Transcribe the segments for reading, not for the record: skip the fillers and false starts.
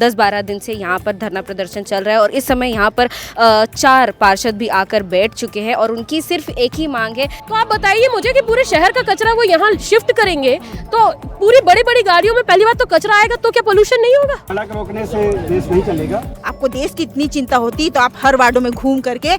10-12 दिन से यहाँ पर धरना प्रदर्शन चल रहा है और इस समय यहाँ पर 4 पार्षद भी आकर बैठ चुके हैं और उनकी सिर्फ एक ही मांग है। तो आप बताइए मुझे कि पूरे शहर का कचरा वो यहाँ शिफ्ट करेंगे तो पूरी बड़ी बड़ी गाड़ियों में पहली बार तो कचरा आएगा तो क्या पोल्यूशन नहीं होगा? सड़क रोकने से देश नहीं चलेगा। आपको देश की इतनी चिंता होती तो आप हर वार्डों में घूम करके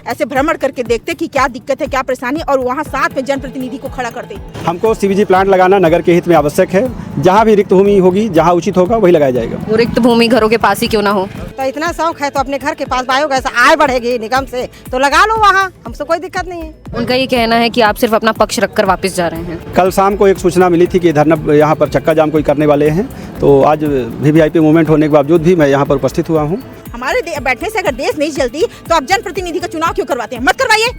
ऐसे भ्रमण करके देखते कि क्या दिक्कत है, क्या परेशानी, और वहाँ साथ में जनप्रतिनिधि को खड़ा करते। हमको सीबीजी प्लांट लगाना नगर के हित में आवश्यक है। जहाँ भी रिक्त भूमि होगी, जहाँ उचित होगा वही लगाया जाएगा। वो रिक्त भूमि घरों के पास ही क्यों ना हो? तो इतना शौक है तो अपने घर के पास बायोगैस आय बढ़ेगी निगम से तो लगा लो वहाँ, हमसे कोई दिक्कत नहीं है। उनका ये कहना है कि आप सिर्फ अपना पक्ष रखकर वापस जा रहे हैं। कल शाम को एक सूचना मिली थी कि धरना यहाँ पर चक्का जाम कोई करने वाले हैं, तो आज वीवीआईपी मूवमेंट होने के बावजूद भी मैं यहाँ पर उपस्थित हुआ हूँ। हमारे बैठने से अगर देश नहीं चलती तो आप जनप्रतिनिधि का चुनाव क्यों करवाते हैं? मत करवाइए,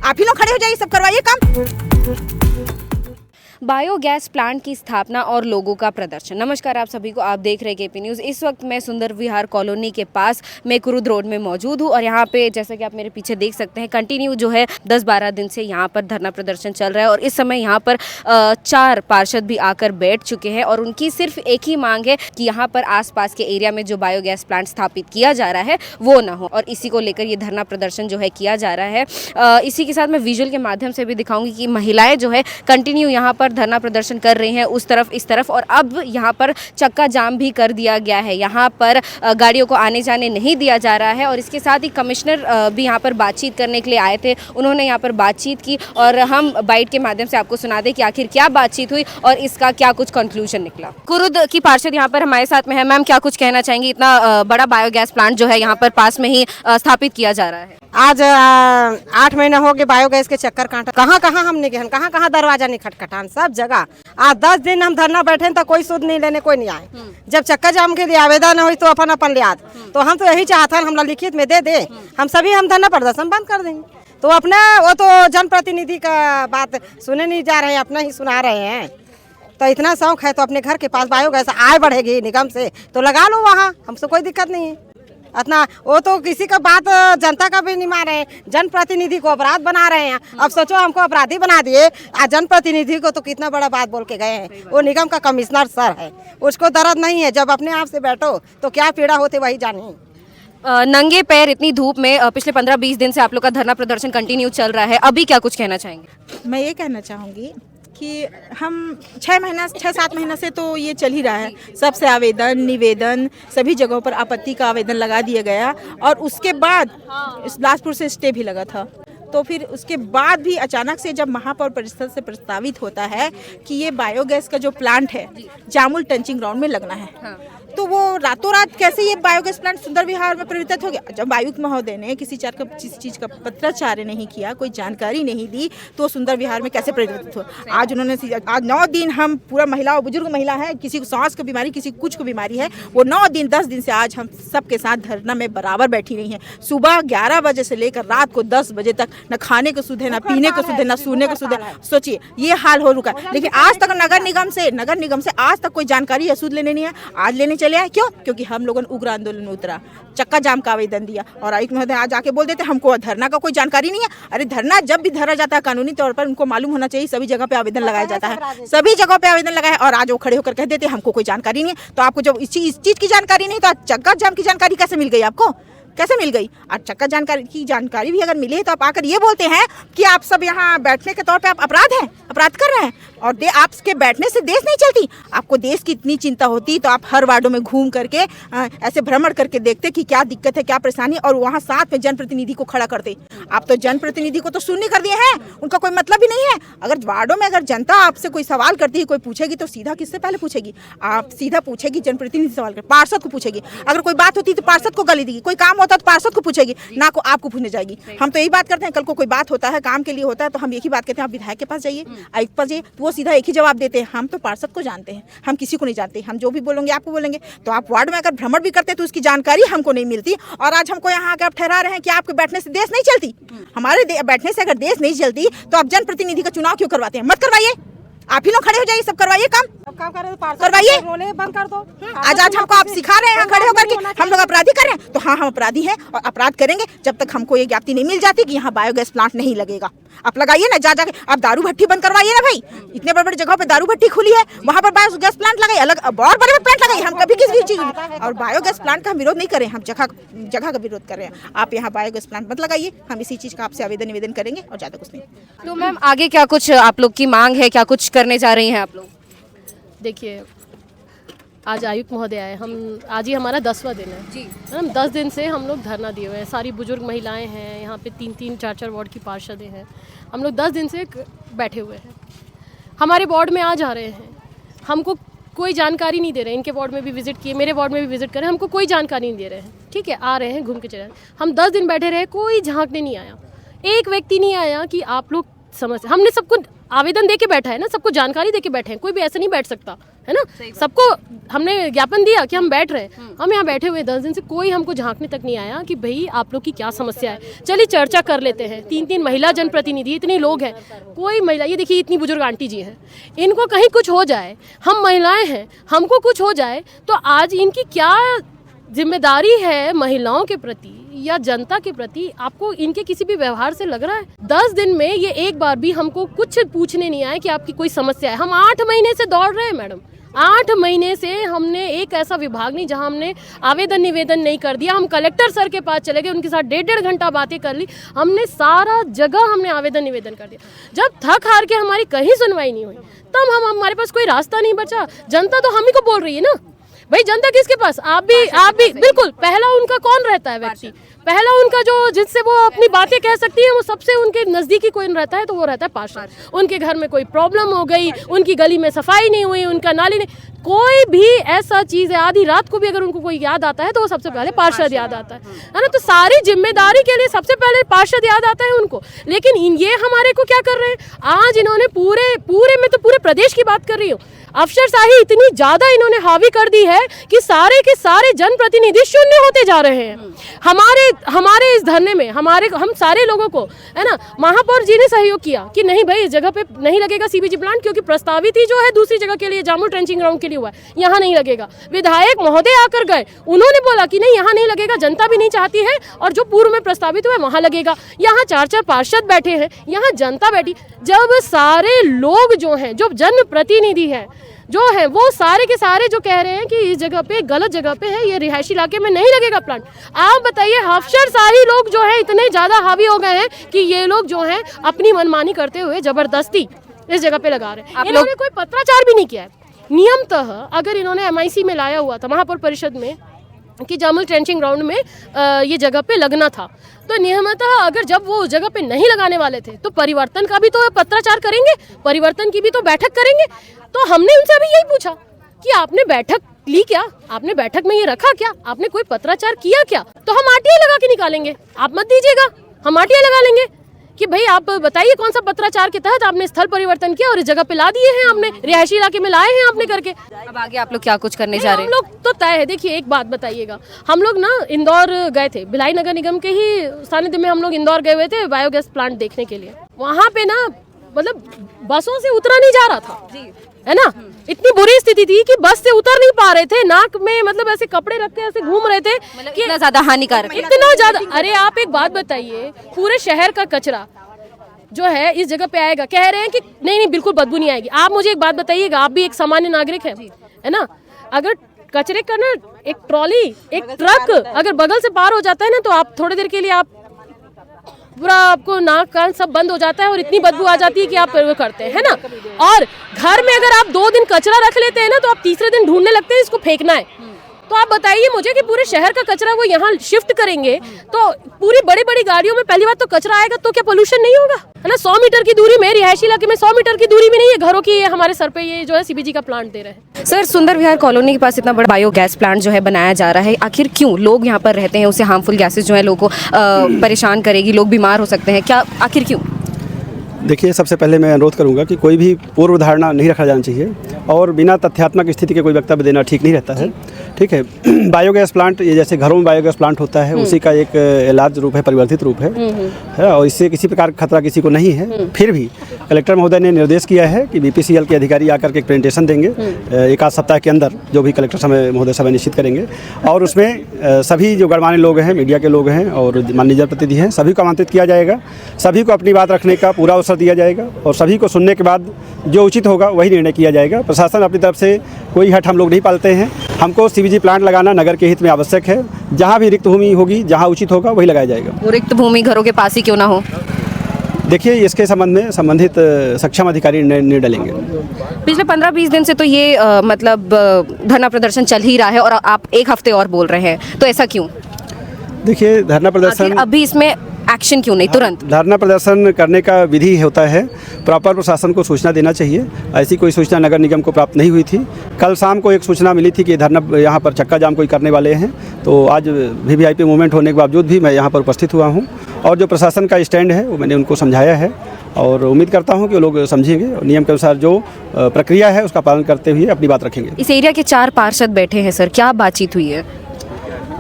आप ही लोग खड़े हो जाइए, सब करवाइए काम। बायोगैस प्लांट की स्थापना और लोगों का प्रदर्शन। नमस्कार आप सभी को, आप देख रहे हैं केपी न्यूज़। इस वक्त मैं सुंदर विहार कॉलोनी के पास मैं कुरुद रोड में मौजूद हूँ और यहाँ पे जैसा कि आप मेरे पीछे देख सकते हैं कंटिन्यू जो है 10-12 दिन से यहाँ पर धरना प्रदर्शन चल रहा है और इस समय यहाँ पर 4 पार्षद भी आकर बैठ चुके हैं और उनकी सिर्फ एक ही मांग है कि यहाँ पर आसपास के एरिया में जो बायोगैस प्लांट स्थापित किया जा रहा है वो ना हो और इसी को लेकर ये धरना प्रदर्शन जो है किया जा रहा है। इसी के साथ मैं विजुअल के माध्यम से भी दिखाऊंगी कि महिलाएं जो है कंटिन्यू यहाँ पर धरना प्रदर्शन कर रही हैं, उस तरफ इस तरफ, और अब यहाँ पर चक्का जाम भी कर दिया गया है। यहाँ पर गाड़ियों को आने जाने नहीं दिया जा रहा है और इसके साथ ही कमिश्नर भी यहाँ पर बातचीत करने के लिए आए थे। उन्होंने यहाँ पर बातचीत की और हम बाइट के माध्यम से आपको सुना दें कि आखिर क्या बातचीत हुई और इसका क्या कुछ कंक्लूजन निकला। कुरुद की पार्षद यहाँ पर हमारे साथ में है। मैम, क्या कुछ कहना चाहेंगी? इतना बड़ा बायोगैस प्लांट जो है यहाँ पर पास में ही स्थापित किया जा रहा है। आज 8 महीना हो गए बायोगैस के चक्कर काटा, कहाँ हमने गए, कहाँ दरवाजा नहीं खटखटान, सब जगह। आज 10 दिन हम धरना बैठे तो कोई सुध नहीं लेने कोई नहीं आए। जब चक्का जाम के लिए आवेदन हुई तो अपन ले आते, तो हम तो यही चाहते हैं हम लिखित में दे हम सभी हम धरना प्रदर्शन बंद कर देंगे। तो अपना वो तो जनप्रतिनिधि का बात सुने नहीं जा रहे हैं, अपना ही सुना रहे हैं। तो इतना शौक है तो अपने घर के पास बायोगैस आय बढ़ेगी निगम से तो लगा लो वहाँ, हमसे कोई दिक्कत नहीं है। इतना वो तो किसी का बात जनता का भी नहीं मान रहे हैं, जनप्रतिनिधि को अपराध बना रहे हैं। अब सोचो हमको अपराधी बना दिए, जनप्रतिनिधि को तो कितना बड़ा बात बोल के गए हैं। वो निगम का कमिश्नर सर है, उसको दर्द नहीं है। जब अपने आप से बैठो तो क्या पीड़ा होते वही जानिए। नंगे पैर इतनी धूप में पिछले 15-20 दिन से आप लोग का धरना प्रदर्शन कंटिन्यू चल रहा है, अभी क्या कुछ कहना चाहेंगे? मैं ये कहना चाहूँगी कि हम 6-7 महीना से तो ये चल ही रहा है। सबसे आवेदन निवेदन सभी जगहों पर आपत्ति का आवेदन लगा दिया गया और उसके बाद बिलासपुर से स्टे भी लगा था। तो फिर उसके बाद भी अचानक से जब महापौर परिषद से प्रस्तावित होता है कि ये बायोगैस का जो प्लांट है जामुल टंचिंग ग्राउंड में लगना है, तो वो रातों रात कैसे ये बायोगैस प्लांट सुंदर विहार में परिवर्तित हो गया। जब आयुक्त महोदय ने किसी चीज़ का पत्राचार नहीं किया, कोई जानकारी नहीं दी, तो सुंदर विहार में कैसे परिवर्तित हुआ। आज उन्होंने आज 9 दिन हम पूरा महिला और बुजुर्ग महिला है, किसी को सांस की बीमारी, किसी को कुछ को बीमारी है, वो 9 दिन 10 दिन से आज हम सबके साथ धरना में बराबर बैठी रही हैं। सुबह 11 बजे से लेकर रात को 10 बजे तक न खाने को सुध है, न पीने को सुध है, न सोने को सुध है। सोचिए ये हाल हो रुका। लेकिन आज तक नगर निगम से आज तक कोई जानकारी या सुध लेने नहीं है। आज लेने चले आए, क्यों? क्योंकि हम लोगों ने उग्र आंदोलन में उतरा, चक्का जाम का आवेदन दिया और आयुक्त महोदय आज आके बोल देते हमको धरना का कोई जानकारी नहीं है। अरे धरना जब भी धरा जाता है कानूनी तौर पर उनको मालूम होना चाहिए, सभी जगह पे आवेदन लगाया जाता है, सभी जगह पे आवेदन लगाया और आज वो खड़े होकर कह देते हमको कोई जानकारी नहीं है। तो आपको जब इस चीज की जानकारी नहीं तो चक्का जाम की जानकारी कैसे मिल गई? आपको कैसे मिल गई? और चक्का जानकारी की जानकारी भी अगर मिली है तो आप आकर ये बोलते हैं कि आप सब यहाँ बैठने के तौर पे आप अपराध कर रहे हैं और आपके बैठने से देश नहीं चलती। आपको देश की इतनी चिंता होती तो आप हर वार्डों में घूम करके ऐसे भ्रमण करके देखते कि क्या दिक्कत है, क्या परेशानी, और वहाँ साथ में जनप्रतिनिधि को खड़ा करते। आप तो जनप्रतिनिधि को तो शून्य कर दिए हैं, उनका कोई मतलब ही नहीं है। अगर वार्डों में अगर जनता आपसे कोई सवाल करती है, कोई पूछेगी तो सीधा किससे पहले पूछेगी? आप सीधा पूछेगी जनप्रतिनिधि सवाल कर, पार्षद को पूछेगी। अगर कोई बात होती तो पार्षद को गाली देगी, कोई काम होता तो पार्षद को पूछेगी, ना को आपको पूछने जाएगी। हम तो यही बात करते हैं, कल को कोई बात होता है काम के लिए होता है तो हम एक ही बात कहते हैं आप विधायक के पास जाइए, आयुक्त पास जाइए, तो वो सीधा एक ही जवाब देते हैं। हम तो पार्षद को जानते हैं, हम किसी को नहीं जानते। हम जो भी बोलेंगे आपको बोलेंगे। तो आप वार्ड में अगर भ्रमण भी करते तो उसकी जानकारी हमको नहीं मिलती और आज हमको यहाँ आकर आप ठहरा रहे हैं कि आपके बैठने से देश नहीं चलती। हमारे बैठने से अगर देश नहीं चलती तो आप जनप्रतिनिधि का चुनाव क्यों करवाते हैं? मत करवाइए, आप ही लोग खड़े हो जाइए, सब करवाइए काम। काम कर रहे हो, करवाइए। रोले बंद कर दो। आज हमको आप सिखा रहे हैं यहाँ खड़े होकर के हम लोग अपराधी कर रहे हैं। तो हाँ, हम अपराधी हैं और अपराध करेंगे जब तक हमको ये ज्ञाप्ति नहीं मिल जाती कि यहाँ बायोगैस प्लांट नहीं लगेगा। आप लगाइए ना, जा जाके आप दारू भट्टी बंद करवाइए ना भाई। इतने बड़े बड़े जगहों पे दारू भट्टी खुली है, वहाँ पर बायोगैस प्लांट लगाइए, अलग और बड़े बड़े प्लांट लगाइए। हम कभी किसी भी चीज और बायोगैस प्लांट का हम विरोध नहीं कर रहे हैं, हम जगह का विरोध कर रहे हैं। आप यहाँ बायोगैस प्लांट मत लगाइए, हम इसी चीज का आपसे निवेदन करेंगे और ज्यादा कुछ नहीं। तो मैम आगे क्या कुछ आप लोग की मांग है, क्या कुछ करने जा रही हैं आप लोग? देखिए, आज आयुक्त महोदय आए, हम आज ही हमारा 10वां दिन है जी। हम 10 दिन से हम लोग धरना दिए हुए हैं। सारी बुजुर्ग महिलाएं हैं यहाँ पे, 3-3, 4-4 वार्ड की पार्षदें हैं। हम लोग 10 दिन से बैठे हुए हैं। हमारे वार्ड में आज आ रहे हैं, हमको कोई जानकारी नहीं दे रहे हैं। इनके वार्ड में भी विजिट किए, मेरे वार्ड में भी विजिट करें, हमको कोई जानकारी नहीं दे रहे हैं। ठीक है, आ रहे हैं, घूम के चले रहे हैं। हम 10 दिन बैठे रहे, कोई झांकने नहीं आया, एक व्यक्ति नहीं आया कि आप लोग समझ। हमने सबको आवेदन दे के बैठा है ना, सबको जानकारी दे के बैठे हैं, कोई भी ऐसे नहीं बैठ सकता है ना। सबको हमने ज्ञापन दिया कि हम बैठ रहे हैं। हम यहाँ बैठे हुए 10 दिन से कोई हमको झांकने तक नहीं आया कि भाई आप लोग की क्या समस्या है। चलिए चर्चा कर लेते हैं। 3-3 महिला जनप्रतिनिधि, इतने लोग हैं, कोई महिला, ये देखिए इतनी बुजुर्ग आंटी जी हैं, इनको कहीं कुछ हो जाए, हम महिलाएं हैं, हमको कुछ हो जाए तो आज इनकी क्या जिम्मेदारी है महिलाओं के प्रति या जनता के प्रति? आपको इनके किसी भी व्यवहार से लग रहा है? 10 दिन में ये एक बार भी हमको कुछ पूछने नहीं आए कि आपकी कोई समस्या है। हम 8 महीने से दौड़ रहे हैं मैडम, 8 महीने से हमने एक ऐसा विभाग नहीं जहां हमने आवेदन निवेदन नहीं कर दिया। हम कलेक्टर सर के पास चले गए, उनके साथ 1.5 घंटा बातें कर ली, हमने सारा जगह हमने आवेदन निवेदन कर दिया। जब थक हार के हमारी कहीं सुनवाई नहीं हुई, तब हमारे पास कोई रास्ता नहीं बचा। जनता तो हम ही को बोल रही है ना भाई, जनता किसके पास? आप भी बिल्कुल। पहला उनका कौन रहता है व्यक्ति? पहला उनका जो जिससे वो अपनी बातें कह सकती है, वो सबसे उनके नजदीकी कोई रहता है तो वो रहता है पार्षद। उनके घर में कोई प्रॉब्लम हो गई, उनकी गली में सफाई नहीं हुई, उनका नाली नहीं, कोई भी ऐसा चीज है, आधी रात को भी अगर उनको कोई याद आता है तो वो सबसे पहले पार्षद याद आता है ना। तो सारी जिम्मेदारी के लिए सबसे पहले पार्षद याद आता है उनको। लेकिन ये हमारे को क्या कर रहे हैं आज? इन्होंने पूरे में तो पूरे प्रदेश की बात कर रही हूँ, अफसरशाही इतनी ज्यादा इन्होंने हावी कर दी है कि सारे के सारे जनप्रतिनिधि शून्य होते जा रहे हैं। हमारे इस धरने में हम सारे लोगों को, है ना, महापौर जी ने सहयोग किया कि नहीं भाई इस जगह पे नहीं लगेगा सीबीजी प्लांट, क्योंकि प्रस्तावित ही जो है दूसरी जगह के लिए, जामुल ट्रेंचिंग ग्राउंड के लिए हुआ है, यहाँ नहीं लगेगा। विधायक महोदय आकर गए, उन्होंने बोला कि नहीं यहाँ नहीं लगेगा, जनता भी नहीं चाहती है, और जो पूर्व में प्रस्तावित हुआ है वहाँ लगेगा। यहाँ 4-4 पार्षद बैठे हैं, यहाँ जनता बैठी। जब सारे लोग जो हैं, जो जनप्रतिनिधि है जो है, वो सारे के सारे जो कह रहे हैं कि इस जगह पे गलत जगह पे है, ये रिहायशी इलाके में नहीं लगेगा प्लांट। आप बताइए, अफसरशाही लोग जो है इतने ज्यादा हावी हो गए हैं कि ये लोग जो है अपनी मनमानी करते हुए जबरदस्ती इस जगह पे लगा रहे हैं। इन्होंने कोई पत्राचार भी नहीं किया है। नियमतः अगर इन्होंने MIC में लाया हुआ था महापौर परिषद में कि जामुल ट्रेंचिंग ग्राउंड में ये जगह पे लगना था, तो नियमतः अगर जब वो जगह पे नहीं लगाने वाले थे तो परिवर्तन का भी तो पत्राचार करेंगे, परिवर्तन की भी तो बैठक करेंगे। तो हमने उनसे अभी यही पूछा कि आपने बैठक ली क्या? आपने बैठक में ये रखा क्या? आपने कोई पत्राचार किया क्या? तो हम RTI लगा के निकालेंगे, आप मत दीजिएगा, हम RTI लगा लेंगे कि भाई आप बताइए कौन सा पत्राचार के तहत आपने स्थल परिवर्तन किया और इस जगह पे ला दिए हैं, आपने रिहायशी इलाके में लाए हैं आपने करके। अब आगे आप लोग क्या कुछ करने जा रहे हैं? हम लोग तो तय है। देखिए एक बात बताइएगा, हम लोग ना इंदौर गए थे, भिलाई नगर निगम के ही सानिध्य में हम लोग इंदौर गए हुए थे बायोगैस प्लांट देखने के लिए। वहाँ पे ना मतलब बसों से उतरा नहीं जा रहा था, है ना। इतनी बुरी स्थिति थी कि बस से उतर नहीं पा रहे थे, नाक में मतलब ऐसे कपड़े रख के ऐसे घूम रहे थे कि इतना ज्यादा हानिकारक है। इतना ज्यादा। अरे आप एक बात बताइए, पूरे शहर का कचरा जो है इस जगह पे आएगा, कह रहे हैं कि नहीं बिल्कुल बदबू नहीं आएगी। आप मुझे एक बात बताइएगा, आप भी एक सामान्य नागरिक हैं, है ना, अगर कचरे का ना एक ट्रॉली, एक ट्रक अगर बगल से पार हो जाता है ना, तो आप थोड़ी देर के लिए आप पूरा आपको नाक कान सब बंद हो जाता है और इतनी बदबू आ जाती है कि आप वो करते हैं, है ना। और घर में अगर आप 2 दिन कचरा रख लेते हैं ना, तो आप तीसरे दिन ढूंढने लगते हैं इसको फेंकना है। तो आप बताइए मुझे कि पूरे शहर का कचरा वो यहाँ शिफ्ट करेंगे तो पूरी बड़ी बड़ी गाड़ियों में पहली बात तो कचरा आएगा, तो क्या पोल्यूशन नहीं होगा, है ना। 100 मीटर की दूरी में, रिहायशी इलाके में 100 मीटर की दूरी में नहीं है घरों की, हमारे सर पे ये जो है सीबीजी का प्लांट दे रहे हैं। सर, सुंदर विहार कॉलोनी के पास इतना बड़ा बायोगैस प्लांट जो है बनाया जा रहा है, आखिर क्यों? लोग यहाँ पर रहते हैं, उससे हार्मफुल गैसेज जो है लोगों को परेशान करेगी, लोग बीमार हो सकते हैं, क्या आखिर क्यों? देखिए, सबसे पहले मैं अनुरोध करूंगा कि कोई भी पूर्व धारणा नहीं रखा जाना चाहिए और बिना तथ्यात्मक स्थिति के कोई वक्तव्य देना ठीक नहीं रहता है। ठीक है। बायोगैस प्लांट, ये जैसे घरों में बायोगैस प्लांट होता है, उसी का एक इलाज रूप है, परिवर्तित रूप है, और इससे किसी प्रकार का खतरा किसी को नहीं है। फिर भी कलेक्टर महोदय ने निर्देश किया है कि BPCL के अधिकारी आकर के एक प्रेजेंटेशन देंगे एक आध सप्ताह के अंदर, जो भी कलेक्टर महोदय समय निश्चित करेंगे, और उसमें सभी जो गणमान्य लोग हैं, मीडिया के लोग हैं और माननीय जनप्रतिनिधि हैं, सभी को आमंत्रित किया जाएगा। सभी को अपनी बात रखने का पूरा अवसर दिया जाएगा और सभी को सुनने के बाद जो उचित होगा वही निर्णय किया जाएगा। प्रशासन अपनी तरफ से कोई हट हम लोग नहीं पालते हैं। हमको CBG प्लांट लगाना नगर के हित में आवश्यक है। जहाँ भी रिक्त भूमि होगी, जहाँ उचित होगा वही लगाया जाएगा। वो रिक्त भूमि घरों के पास ही क्यों ना हो? देखिए, इसके संबंध में संबंधित सक्षम अधिकारी निर्णय डालेंगे। पिछले 15-20 दिन से तो ये मतलब धरना प्रदर्शन चल ही रहा है और आप एक हफ्ते और बोल रहे हैं, तो ऐसा क्यों? देखिए, धरना प्रदर्शन, आखिर अभी इसमें एक्शन क्यों नहीं तुरंत? धरना प्रदर्शन करने का विधि होता है, प्रॉपर प्रशासन को सूचना देना चाहिए। ऐसी कोई सूचना नगर निगम को प्राप्त नहीं हुई थी। कल शाम को एक सूचना मिली थी कि धरना यहाँ पर चक्का जाम कोई करने वाले हैं, तो आज VVIP मूवमेंट होने के बावजूद भी मैं यहाँ पर उपस्थित हुआ हूँ और जो प्रशासन का स्टैंड है वो मैंने उनको समझाया है और उम्मीद करता हूँ कि वो लोग समझेंगे और नियम के अनुसार जो प्रक्रिया है उसका पालन करते हुए अपनी बात रखेंगे। इस एरिया के 4 पार्षद बैठे हैं सर, क्या बातचीत हुई है?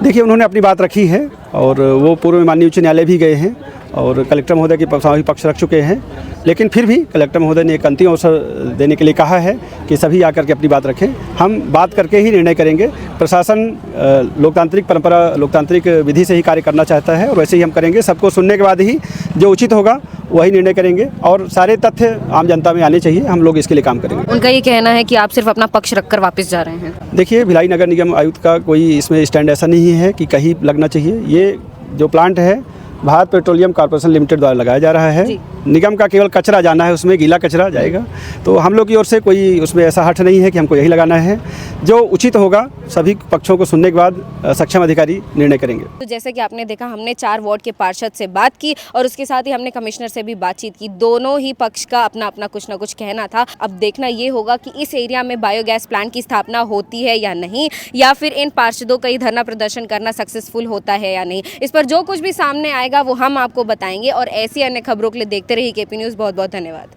देखिए, उन्होंने अपनी बात रखी है और वो पूर्व में माननीय उच्च न्यायालय भी गए हैं और कलेक्टर महोदय के पक्ष रख चुके हैं, लेकिन फिर भी कलेक्टर महोदय ने एक अंतिम अवसर देने के लिए कहा है कि सभी आकर के अपनी बात रखें। हम बात करके ही निर्णय करेंगे। प्रशासन लोकतांत्रिक परंपरा, लोकतांत्रिक विधि से ही कार्य करना चाहता है और वैसे ही हम करेंगे। सबको सुनने के बाद ही जो उचित होगा वही निर्णय करेंगे और सारे तथ्य आम जनता में आने चाहिए। हम लोग इसके लिए काम करेंगे। उनका ये कहना है कि आप सिर्फ अपना पक्ष रखकर वापस जा रहे हैं। देखिए, भिलाई नगर निगम आयुक्त का कोई इसमें स्टैंड ऐसा नहीं है कि कहीं लगना चाहिए। ये जो प्लांट है भारत पेट्रोलियम कॉर्पोरेशन लिमिटेड द्वारा लगाया जा रहा है। निगम का केवल कचरा जाना है, उसमें गीला कचरा जाएगा, तो हम लोग की ओर से कोई उसमें ऐसा हट नहीं है कि हमको यही लगाना है। जो उचित होगा सभी पक्षों को सुनने के बाद सक्षम अधिकारी निर्णय करेंगे। तो जैसे कि आपने देखा, हमने 4 वार्ड के पार्षद से बात की और उसके साथ ही हमने कमिश्नर से भी बातचीत की। दोनों ही पक्ष का अपना अपना कुछ ना कुछ कहना था। अब देखना ये होगा कि इस एरिया में बायोगैस प्लांट की स्थापना होती है या नहीं, या फिर इन पार्षदों का ही धरना प्रदर्शन करना सक्सेसफुल होता है या नहीं। इस पर जो कुछ भी सामने आएगा वो हम आपको बताएंगे और ऐसी अन्य खबरों के लिए देखते रहिए KP न्यूज़। बहुत बहुत धन्यवाद।